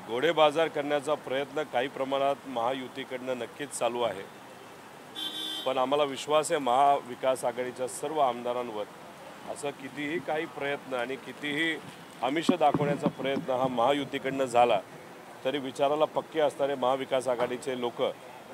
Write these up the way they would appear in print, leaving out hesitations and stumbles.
घोडेबाजार करण्याचा प्रयत्न काही प्रमाणात महायुतीकडनं नक्कीच चालू आहे, पण आम्हाला विश्वास आहे महाविकास आघाडीच्या सर्व आमदारांवर असं कितीही काही प्रयत्न आणि कितीही आमिष दाखवण्याचा प्रयत्न हा महायुतीकडनं झाला तरी विचाराला पक्के असणारे महाविकास आघाडीचे लोक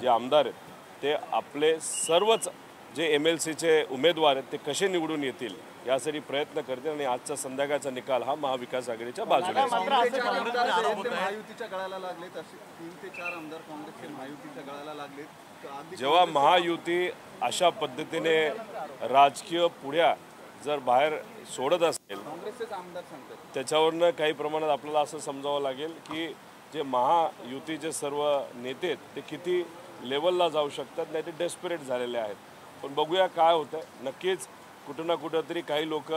जे आमदार आहेत ते आपले सर्वच जे MLCचे उमेदवार आहेत ते कसे निवडून येतील यासाठी प्रयत्न करतील आणि आजचा संध्याकाळचा निकाल हा महाविकास आघाडीच्या बाजूने महायुतीच्या गळाला लागलेत, असे 3 ते 4 आमदार काँग्रेसचे महायुतीच्या गळाला लागलेत। जेव्हा महायुती अशा पद्धतीने राजकीय पुढ्या जर बाहेर सोडत असेल काँग्रेसचे आमदार सांगतात त्याच्यावरनं काही प्रमाणात आपल्याला असं समजावं लागेल की जे महायुतीचे सर्व नेते आहेत ते किती लेवलला जाऊ शकतात, नाही ते डेस्परेट झालेले आहेत। पण बघूया काय होतं। नक्कीच कुठं ना कुठं तरी काही लोक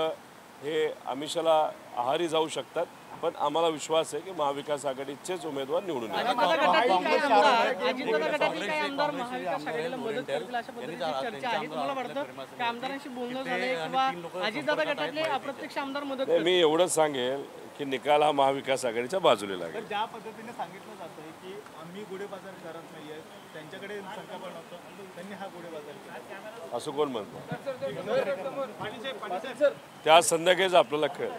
हे आमिषाला आहारी जाऊ शकतात, पण आम्हाला विश्वास आहे की महाविकास आघाडीचेच उमेदवार निवडून येतील। मी एवढंच सांगेल की निकाल हा महाविकास आघाडीच्या बाजूला लागेल। ज्या पद्धतीने सांगितलं जातं की आम्ही घोडेबाजार करत नाहीये, त्यांच्याकडे संख्याबळ नव्हतं, त्यांनी हा घोडेबाजार केला असं कोण म्हणतं? त्या संध्याकाळीच आपल्याला कळेल।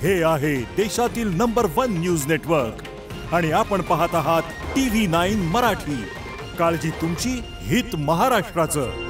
हे आहे देशातील नंबर 1 न्यूज नेटवर्क आणि आपण पाहत आहात TV9 मराठी। काळजी तुमची, हित महाराष्ट्राचं।